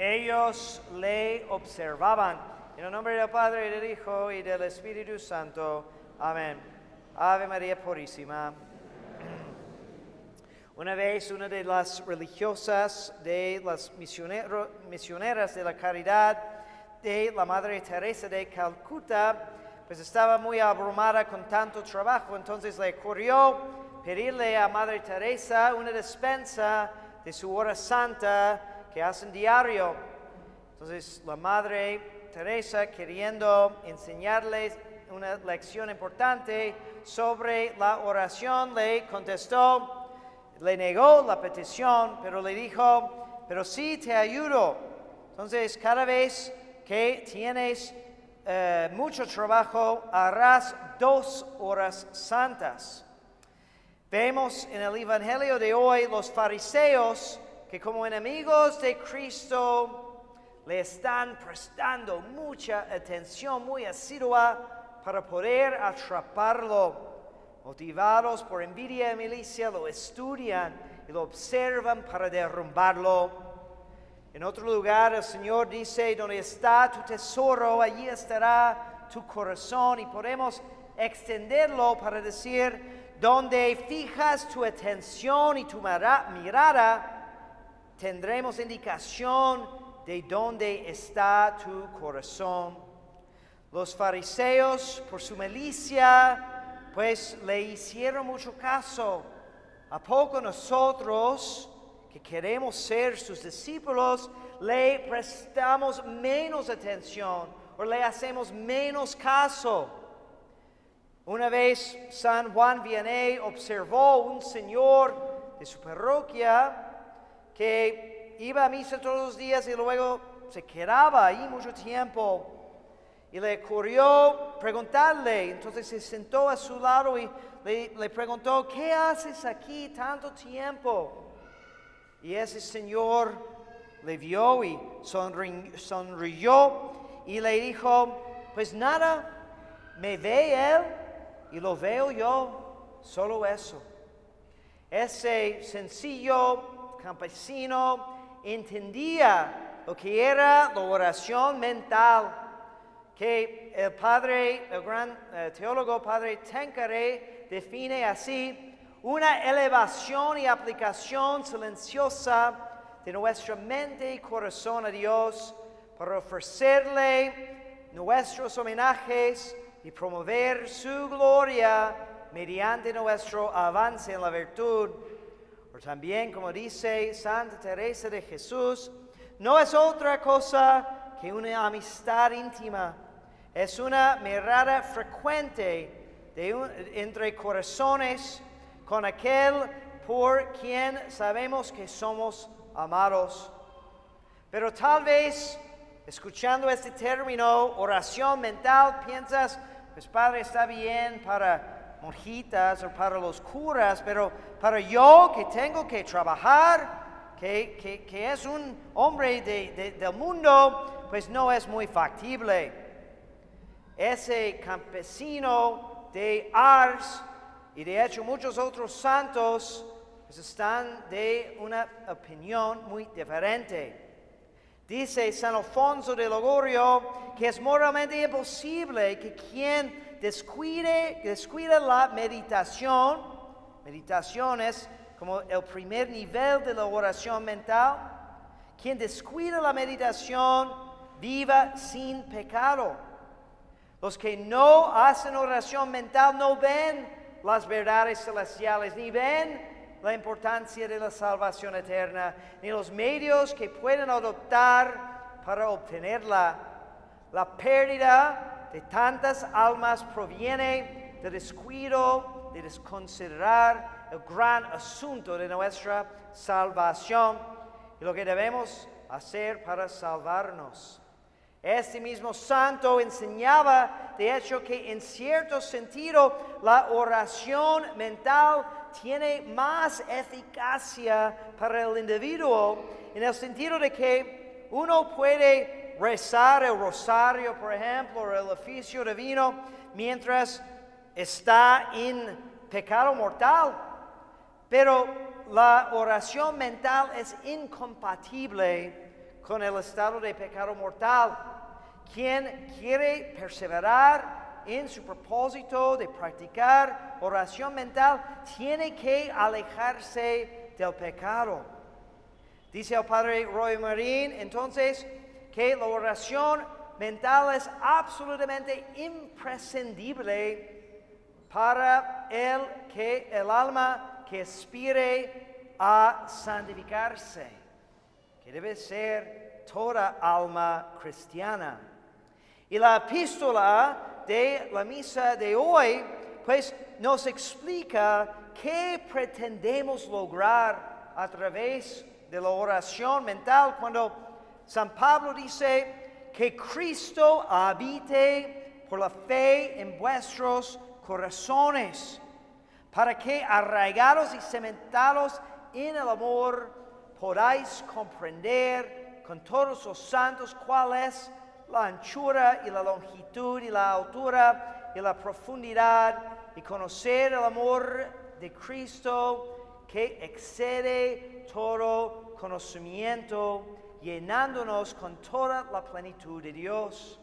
Ellos le observaban. En el nombre del Padre, y del Hijo, y del Espíritu Santo. Amén. Ave María Purísima. Una vez una de las religiosas de las misioneras de la caridad de la Madre Teresa de Calcuta, pues estaba muy abrumada con tanto trabajo, entonces le ocurrió pedirle a Madre Teresa una despensa de su hora santa que hacen diario. Entonces la Madre Teresa, queriendo enseñarles una lección importante sobre la oración, le contestó, le negó la petición, pero le dijo, pero sí te ayudo. Entonces, cada vez que tienes mucho trabajo, harás 2 horas santas. Vemos en el Evangelio de hoy los fariseos que como enemigos de Cristo le están prestando mucha atención, muy asidua, para poder atraparlo. Motivados por envidia y milicia, lo estudian y lo observan para derrumbarlo. En otro lugar, el Señor dice, donde está tu tesoro, allí estará tu corazón. Y podemos extenderlo para decir, donde fijas tu atención y tu mirada, tendremos indicación de dónde está tu corazón. Los fariseos, por su malicia, pues le hicieron mucho caso. ¿A poco nosotros, que queremos ser sus discípulos, le prestamos menos atención o le hacemos menos caso? Una vez San Juan Vianney observó un señor de su parroquia que iba a misa todos los días y luego se quedaba ahí mucho tiempo. Y le ocurrió preguntarle, entonces se sentó a su lado y le preguntó, ¿qué haces aquí tanto tiempo? Y ese señor le vio y sonrió y le dijo, pues nada, me ve él y lo veo yo, solo eso. Ese sencillo campesino entendía lo que era la oración mental, que el gran teólogo Padre Tenkare define así, una elevación y aplicación silenciosa de nuestra mente y corazón a Dios para ofrecerle nuestros homenajes y promover su gloria mediante nuestro avance en la virtud. O también, como dice Santa Teresa de Jesús, no es otra cosa que una amistad íntima. Es una mirada frecuente entre corazones con aquel por quien sabemos que somos amados. Pero tal vez, escuchando este término, oración mental, piensas, pues Padre, está bien para monjitas o para los curas, pero para yo que tengo que trabajar, que es un hombre del mundo, pues no es muy factible. Ese campesino de Ars y de hecho muchos otros santos pues están de una opinión muy diferente. Dice San Alfonso de Ligorio que es moralmente imposible que quien descuide la meditación es como el primer nivel de la oración mental, quien descuida la meditación viva sin pecado. Los que no hacen oración mental no ven las verdades celestiales, ni ven la importancia de la salvación eterna, ni los medios que pueden adoptar para obtenerla. La pérdida de tantas almas proviene del descuido, de desconsiderar el gran asunto de nuestra salvación y lo que debemos hacer para salvarnos. Este mismo santo enseñaba, de hecho, que en cierto sentido la oración mental tiene más eficacia para el individuo, en el sentido de que uno puede rezar el rosario, por ejemplo, o el oficio divino, mientras está en pecado mortal. Pero la oración mental es incompatible con el estado de pecado mortal. Quien quiere perseverar en su propósito de practicar oración mental, tiene que alejarse del pecado. Dice el padre Roy Marín, entonces, que la oración mental es absolutamente imprescindible para el alma que aspire a santificarse, que debe ser toda alma cristiana. Y la epístola de la misa de hoy, pues nos explica qué pretendemos lograr a través de la oración mental cuando San Pablo dice que Cristo habite por la fe en vuestros corazones, para que arraigados y cementados en el amor podáis comprender con todos los santos cuál es la anchura y la longitud y la altura y la profundidad, y conocer el amor de Cristo que excede todo conocimiento, llenándonos con toda la plenitud de Dios.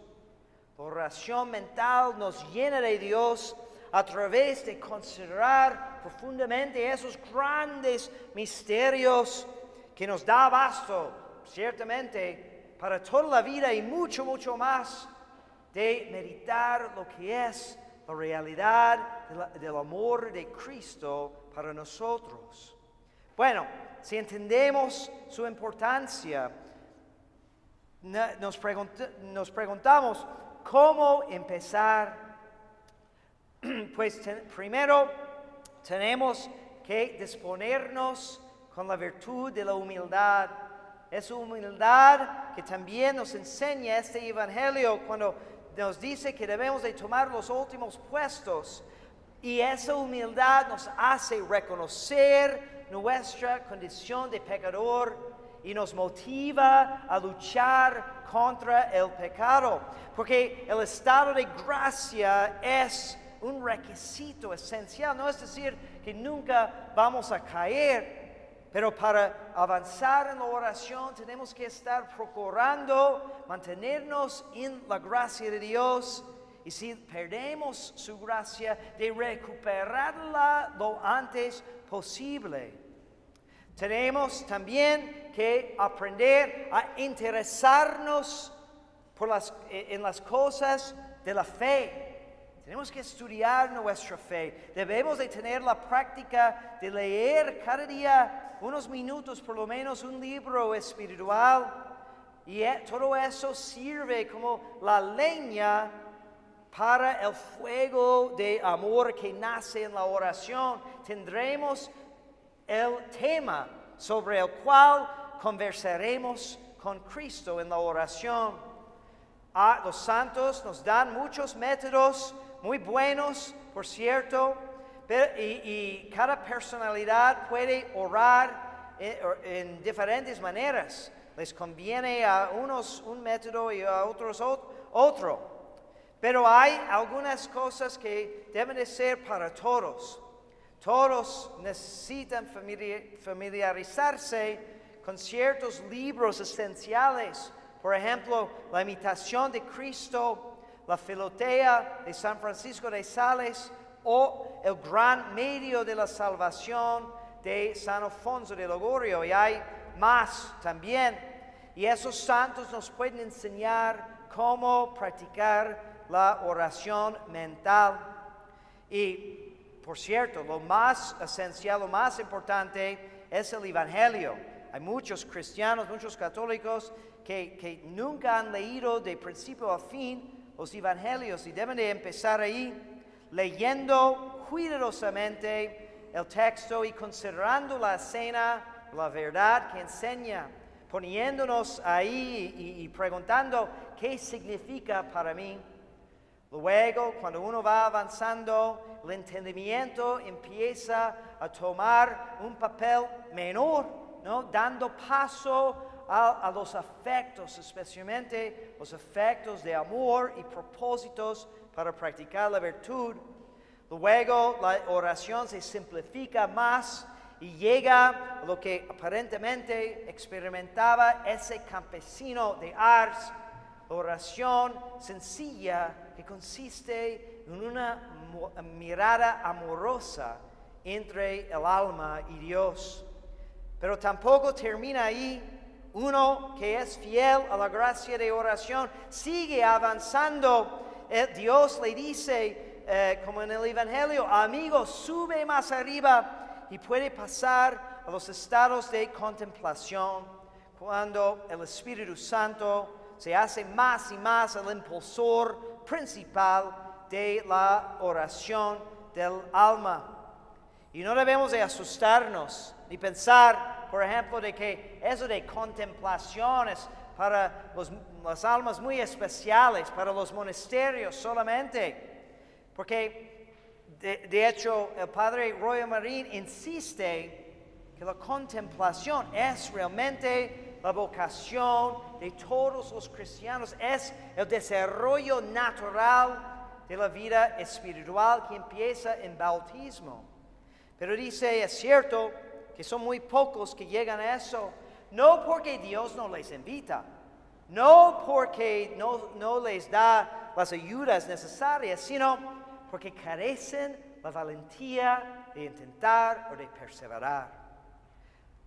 La oración mental nos llena de Dios a través de considerar profundamente esos grandes misterios que nos da abasto, ciertamente, para toda la vida y mucho, mucho más, de meditar lo que es la realidad del amor de Cristo para nosotros. Bueno, si entendemos su importancia, nos preguntamos cómo empezar. Pues primero tenemos que disponernos con la virtud de la humildad. Es humildad que también nos enseña este Evangelio cuando nos dice que debemos de tomar los últimos puestos. Y esa humildad nos hace reconocer nuestra condición de pecador y nos motiva a luchar contra el pecado. Porque el estado de gracia es un requisito esencial. No es decir que nunca vamos a caer, pero para avanzar en la oración tenemos que estar procurando mantenernos en la gracia de Dios, y si perdemos su gracia, de recuperarla lo antes posible. Tenemos también que aprender a interesarnos en las cosas de la fe. Tenemos que estudiar nuestra fe. Debemos de tener la práctica de leer cada día unos minutos, por lo menos, un libro espiritual. Y todo eso sirve como la leña para el fuego de amor que nace en la oración. Tendremos el tema sobre el cual conversaremos con Cristo en la oración. Los santos nos dan muchos métodos muy buenos, por cierto, y cada personalidad puede orar en diferentes maneras. Les conviene a unos un método y a otros otro. Pero hay algunas cosas que deben de ser para todos. Todos necesitan familiarizarse con ciertos libros esenciales. Por ejemplo, la imitación de Cristo, la Filotea de San Francisco de Sales, o el gran medio de la salvación de San Alfonso de Ligorio. Y hay más también. Y esos santos nos pueden enseñar cómo practicar la oración mental. Y, por cierto, lo más esencial, lo más importante es el Evangelio. Hay muchos cristianos, muchos católicos que nunca han leído de principio a fin los Evangelios, y deben de empezar ahí, leyendo cuidadosamente el texto y considerando la escena, la verdad que enseña, poniéndonos ahí y preguntando qué significa para mí. Luego, cuando uno va avanzando, el entendimiento empieza a tomar un papel menor, ¿no? Dando paso a los afectos, especialmente los afectos de amor y propósitos para practicar la virtud. Luego la oración se simplifica más y llega a lo que aparentemente experimentaba ese campesino de Ars, oración sencilla que consiste en una mirada amorosa entre el alma y Dios. Pero tampoco termina ahí. Uno que es fiel a la gracia de oración sigue avanzando. Dios le dice, como en el Evangelio, amigo, sube más arriba y puede pasar a los estados de contemplación, cuando el Espíritu Santo se hace más y más el impulsor principal de la oración del alma. Y no debemos de asustarnos ni pensar, por ejemplo, de que eso de contemplación es para las almas muy especiales, para los monasterios solamente. Porque, de hecho, el padre Roy Marín insiste que la contemplación es realmente la vocación de todos los cristianos, es el desarrollo natural de la vida espiritual que empieza en bautismo. Pero dice, es cierto que son muy pocos que llegan a eso, no porque Dios no les invita, no porque no les da las ayudas necesarias, sino porque carecen la valentía de intentar o de perseverar.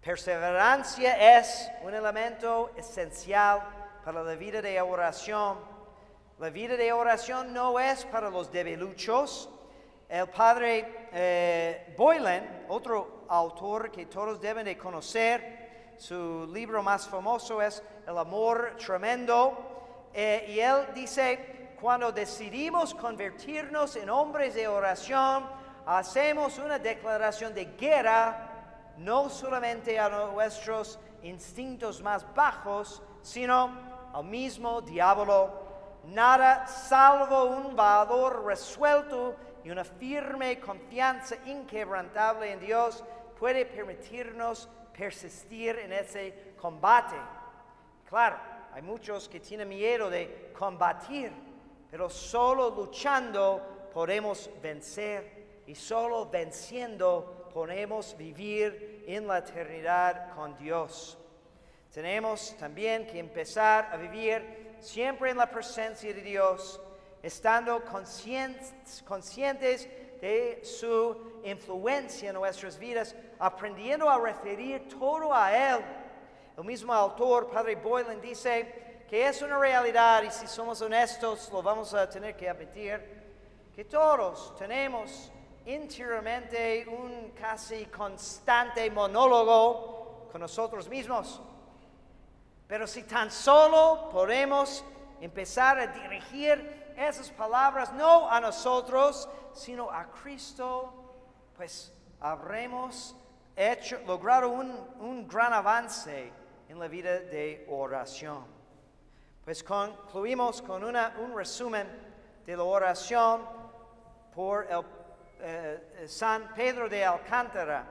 Perseverancia es un elemento esencial para la vida de oración. La vida de oración no es para los debiluchos. El padre Boylan, otro autor que todos deben de conocer, su libro más famoso es El amor tremendo, y él dice, cuando decidimos convertirnos en hombres de oración, hacemos una declaración de guerra, no solamente a nuestros instintos más bajos, sino al mismo diablo. Nada salvo un valor resuelto y una firme confianza inquebrantable en Dios puede permitirnos persistir en ese combate. Claro, hay muchos que tienen miedo de combatir, pero solo luchando podemos vencer y solo venciendo podemos vivir en la eternidad con Dios. Tenemos también que empezar a vivir siempre en la presencia de Dios, estando conscientes de su influencia en nuestras vidas, aprendiendo a referir todo a Él. El mismo autor, Padre Boylan, dice que es una realidad, y si somos honestos lo vamos a tener que admitir, que todos tenemos interiormente un casi constante monólogo con nosotros mismos. Pero si tan solo podemos empezar a dirigir esas palabras no a nosotros, sino a Cristo, pues habremos logrado un gran avance en la vida de oración. Pues concluimos con un resumen de la oración por el San Pedro de Alcántara,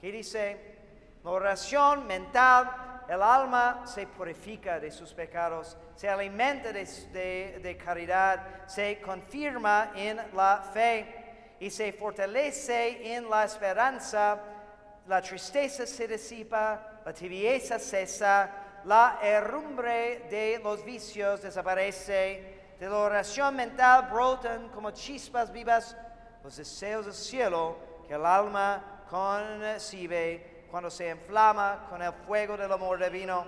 que dice, la oración mental, el alma se purifica de sus pecados, se alimenta de caridad, se confirma en la fe y se fortalece en la esperanza. La tristeza se disipa, la tibieza cesa, la herrumbre de los vicios desaparece. De la oración mental brotan como chispas vivas los deseos del cielo que el alma concibe cuando se inflama con el fuego del amor divino.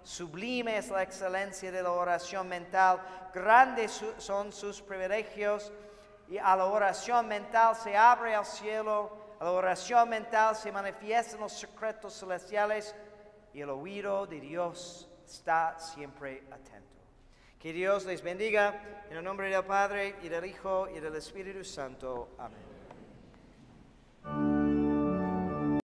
Sublime es la excelencia de la oración mental, grandes son sus privilegios, y a la oración mental se abre el cielo, a la oración mental se manifiestan los secretos celestiales, y el oído de Dios está siempre atento. Que Dios les bendiga, en el nombre del Padre, y del Hijo, y del Espíritu Santo. Amén.